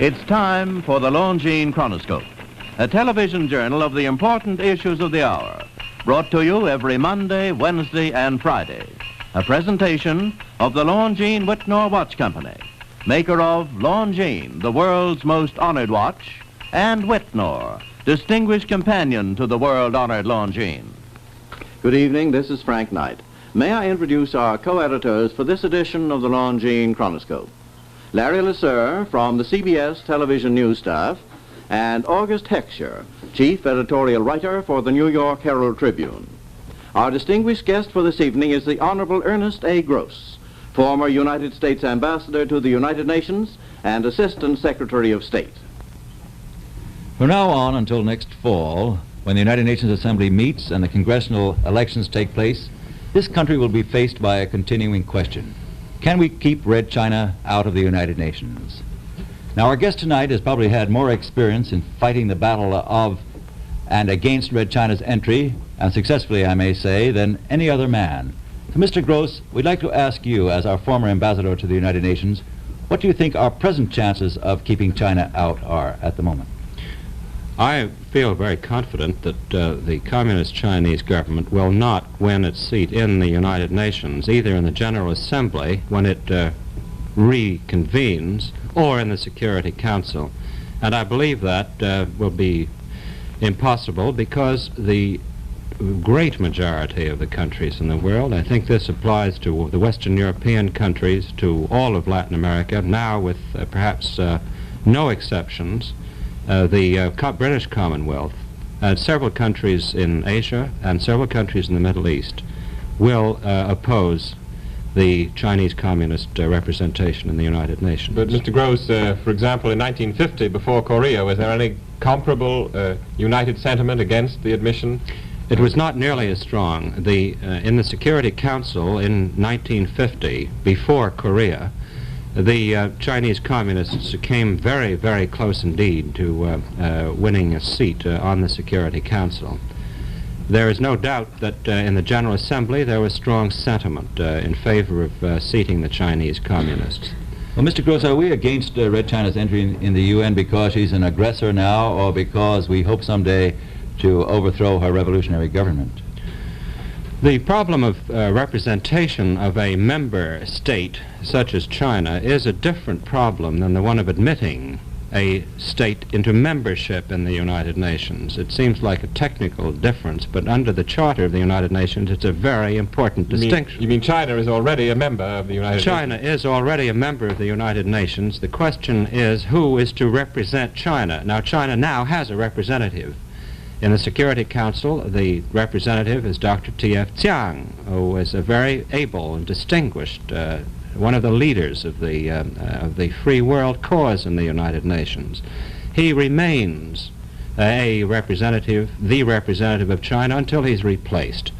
It's time for the Longines Chronoscope, a television journal of the important issues of the hour, brought to you every Monday, Wednesday, and Friday. A presentation of the Longines Whitnor Watch Company, maker of Longines, the world's most honored watch, and Whitnor, distinguished companion to the world-honored Longines. Good evening, this is Frank Knight. May I introduce our co-editors for this edition of the Longines Chronoscope? Larry Lasser from the CBS television news staff, and August Heckscher, chief editorial writer for the New York Herald Tribune. Our distinguished guest for this evening is the Honorable Ernest A. Gross, former United States Ambassador to the United Nations and Assistant Secretary of State. From now on until next fall, when the United Nations Assembly meets and the congressional elections take place, this country will be faced by a continuing question. Can we keep Red China out of the United Nations? Now, our guest tonight has probably had more experience in fighting the battle of and against Red China's entry, and successfully, I may say, than any other man. So, Mr. Gross, we'd like to ask you, as our former ambassador to the United Nations, what do you think our present chances of keeping China out are at the moment? I feel very confident that the Communist Chinese government will not win its seat in the United Nations, either in the General Assembly when it reconvenes, or in the Security Council. And I believe that will be impossible because the great majority of the countries in the world, I think this applies to the Western European countries, to all of Latin America, now with perhaps no exceptions, the British Commonwealth, and several countries in Asia and several countries in the Middle East will oppose the Chinese Communist representation in the United Nations. But Mr. Gross, for example, in 1950, before Korea, was there any comparable united sentiment against the admission? It was not nearly as strong. In the Security Council in 1950, before Korea, the Chinese Communists came very, very close indeed to winning a seat on the Security Council. There is no doubt that in the General Assembly there was strong sentiment in favor of seating the Chinese Communists. Well, Mr. Gross, are we against Red China's entry in the UN because she's an aggressor now, or because we hope someday to overthrow her revolutionary government? The problem of representation of a member state such as China is a different problem than the one of admitting a state into membership in the United Nations. It seems like a technical difference, but under the Charter of the United Nations, it's a very important distinction. You mean China is already a member of the United Nations? China is already a member of the United Nations. The question is who is to represent China. Now, China now has a representative. In the Security Council, the representative is Dr. T.F. Chiang, who is a very able and distinguished, one of the leaders of the free world cause in the United Nations. He remains the representative of China until he's replaced.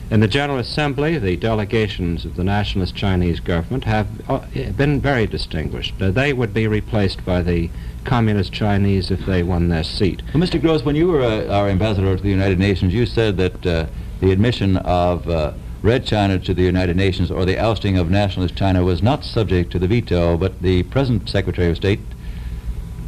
In the General Assembly, the delegations of the nationalist Chinese government have been very distinguished. They would be replaced by the Communist Chinese if they won their seat. Well, Mr. Gross, when you were our ambassador to the United Nations, you said that the admission of Red China to the United Nations, or the ousting of nationalist China, was not subject to the veto, but the present Secretary of State,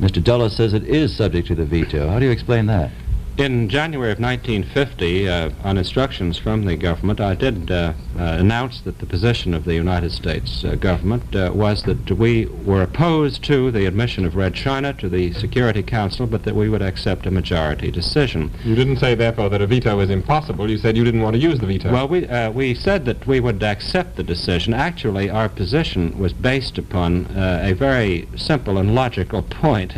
Mr. Dulles, says it is subject to the veto. How do you explain that? In January of 1950, on instructions from the government, I did announce that the position of the United States government was that we were opposed to the admission of Red China to the Security Council, but that we would accept a majority decision. You didn't say, therefore, that a veto was impossible. You said you didn't want to use the veto. Well, we said that we would accept the decision. Actually, our position was based upon a very simple and logical point.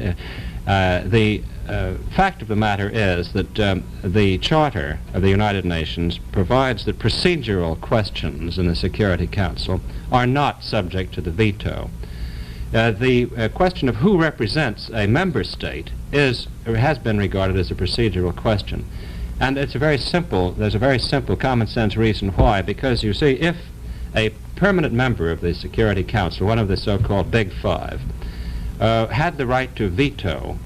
The fact of the matter is that the Charter of the United Nations provides that procedural questions in the Security Council are not subject to the veto. The question of who represents a member state has been regarded as a procedural question. And it's there's a very simple common sense reason why. Because you see, if a permanent member of the Security Council, one of the so-called Big Five, had the right to veto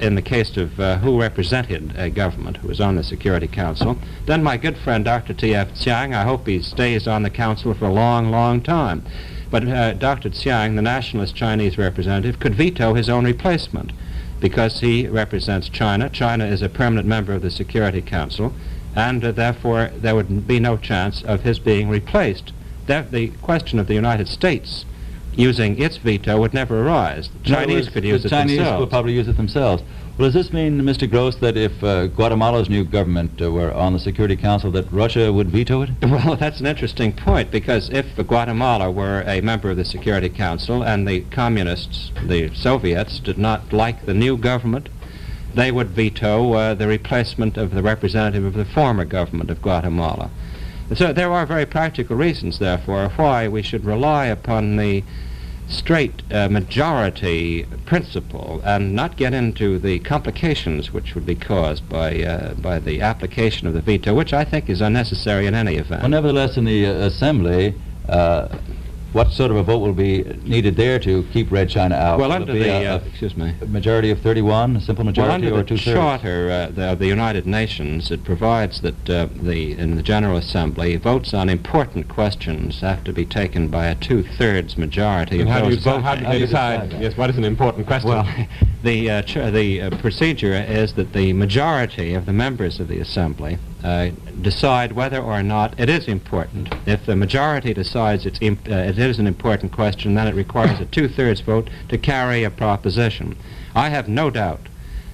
in the case of who represented a government who was on the Security Council, then my good friend Dr. T.F. Tsiang, I hope he stays on the Council for a long, long time. But Dr. Tsiang, the nationalist Chinese representative, could veto his own replacement because he represents China. China is a permanent member of the Security Council, and therefore there would be no chance of his being replaced. The question of the United States using its veto would never arise. The Chinese could use it themselves. The Chinese would probably use it themselves. Well, does this mean, Mr. Gross, that if Guatemala's new government were on the Security Council, that Russia would veto it? Well, that's an interesting point, because if Guatemala were a member of the Security Council and the communists, the Soviets, did not like the new government, they would veto the replacement of the representative of the former government of Guatemala. So there are very practical reasons, therefore, why we should rely upon the straight majority principle and not get into the complications which would be caused by the application of the veto, which I think is unnecessary in any event. Well, nevertheless, in the Assembly, what sort of a vote will be needed there to keep Red China out? Well, will under a majority of 31, a simple majority, under or the two-thirds? Charter of the United Nations, it provides that in the General Assembly, votes on important questions have to be taken by a two-thirds majority. And of how do those you decide? Yes, what is an important question? Well, the procedure is that the majority of the members of the Assembly decide whether or not it is important. If the majority decides it is an important question, then it requires a two-thirds vote to carry a proposition. I have no doubt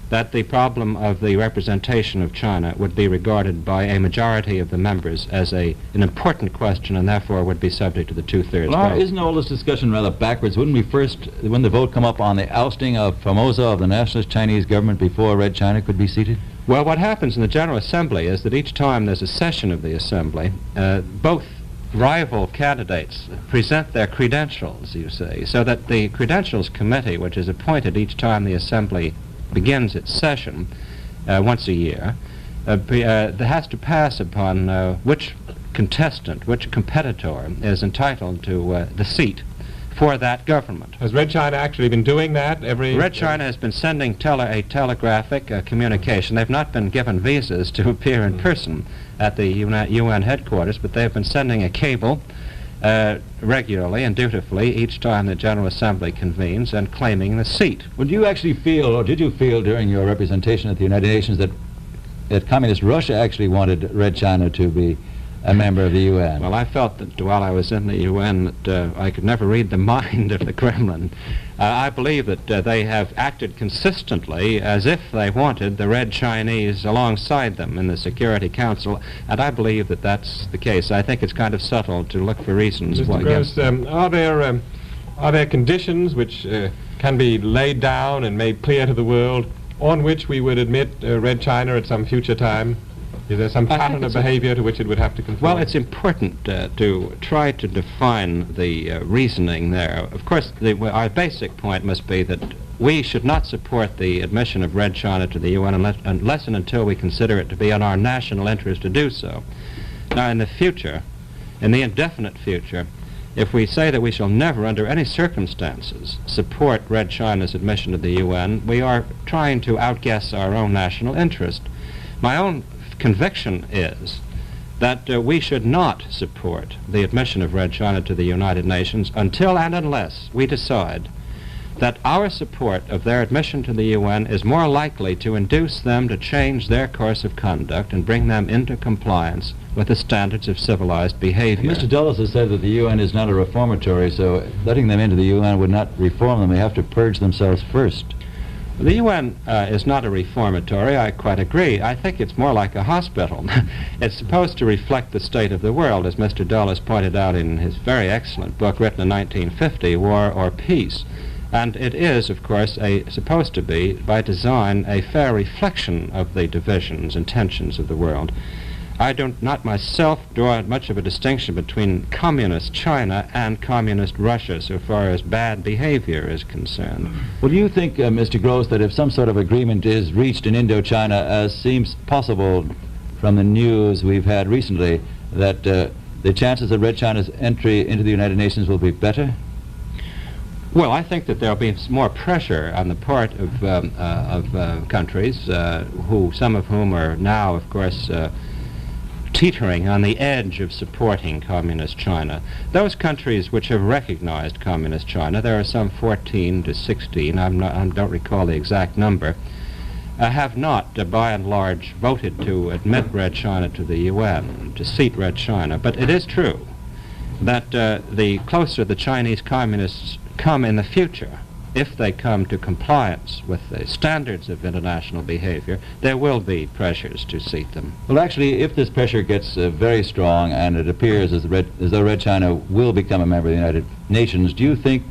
that the problem of the representation of China would be regarded by a majority of the members as an important question, and therefore would be subject to the two-thirds vote. Isn't all this discussion rather backwards? Wouldn't we first, when the vote come up on the ousting of Formosa of the nationalist Chinese government before Red China could be seated? Well, what happens in the General Assembly is that each time there's a session of the Assembly, both rival candidates present their credentials, you see, so that the Credentials Committee, which is appointed each time the Assembly begins its session once a year, has to pass upon which contestant, which competitor is entitled to the seat for that government. Has Red China actually been doing that Red China has been sending a telegraphic communication. They've not been given visas to appear in person at the UN headquarters, but they've been sending a cable regularly and dutifully each time the General Assembly convenes and claiming the seat. Would you actually feel, or did you feel during your representation at the United Nations, that Communist Russia actually wanted Red China to be a member of the UN? Well, I felt that while I was in the UN that I could never read the mind of the Kremlin. I believe that they have acted consistently as if they wanted the Red Chinese alongside them in the Security Council, and I believe that that's the case. I think it's kind of subtle to look for reasons Mr. against Gross, are there conditions which can be laid down and made clear to the world on which we would admit Red China at some future time? Is there some pattern of behavior to which it would have to conform? Well, it's important to try to define the reasoning there. Of course, our basic point must be that we should not support the admission of Red China to the UN unless and until we consider it to be in our national interest to do so. Now, in the future, in the indefinite future, if we say that we shall never, under any circumstances, support Red China's admission to the UN, we are trying to outguess our own national interest. My own conviction is that we should not support the admission of Red China to the United Nations until and unless we decide that our support of their admission to the UN is more likely to induce them to change their course of conduct and bring them into compliance with the standards of civilized behavior. Mr. Dulles has said that the UN is not a reformatory, so letting them into the UN would not reform them. They have to purge themselves first. The UN is not a reformatory, I quite agree. I think it's more like a hospital. It's supposed to reflect the state of the world, as Mr. Dulles pointed out in his very excellent book written in 1950, War or Peace. And it is, of course, supposed to be, by design, a fair reflection of the divisions and tensions of the world. I do not myself draw much of a distinction between communist China and communist Russia so far as bad behavior is concerned. Well, do you think, Mr. Gross, that if some sort of agreement is reached in Indochina, as seems possible from the news we've had recently, that the chances of Red China's entry into the United Nations will be better? Well, I think that there will be more pressure on the part of countries, some of whom are now, of course, teetering on the edge of supporting Communist China. Those countries which have recognized Communist China, there are some 14 to 16, I don't recall the exact number, have not, by and large, voted to admit Red China to the UN, to seat Red China. But it is true that the closer the Chinese Communists come in the future, if they come to compliance with the standards of international behavior, there will be pressures to seat them. Well, actually, if this pressure gets very strong and it appears as though Red China will become a member of the United Nations, do you think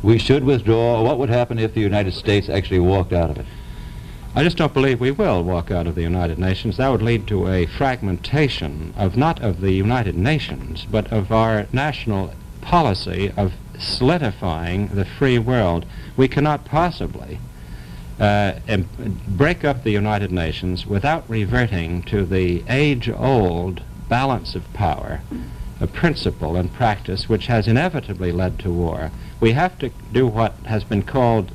we should withdraw? What would happen if the United States actually walked out of it? I just don't believe we will walk out of the United Nations. That would lead to a fragmentation of not of the United Nations, but of our national policy of solidifying the free world. We cannot possibly break up the United Nations without reverting to the age-old balance of power, a principle and practice which has inevitably led to war. We have to do what has been called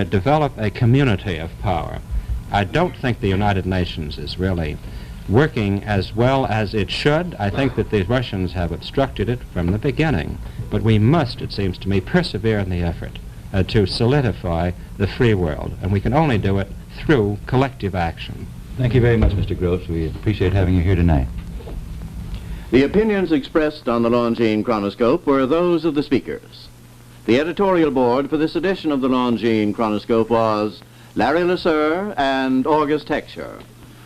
develop a community of power. I don't think the United Nations is really working as well as it should. I think that the Russians have obstructed it from the beginning. But we must, it seems to me, persevere in the effort to solidify the free world. And we can only do it through collective action. Thank you very much, Mr. Gross. We appreciate having you here tonight. The opinions expressed on the Longines Chronoscope were those of the speakers. The editorial board for this edition of the Longines Chronoscope was Larry Lasser and August Heckscher.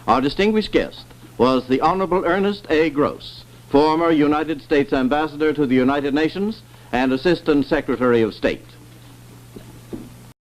Our distinguished guest was the Honorable Ernest A. Gross, former United States Ambassador to the United Nations and Assistant Secretary of State.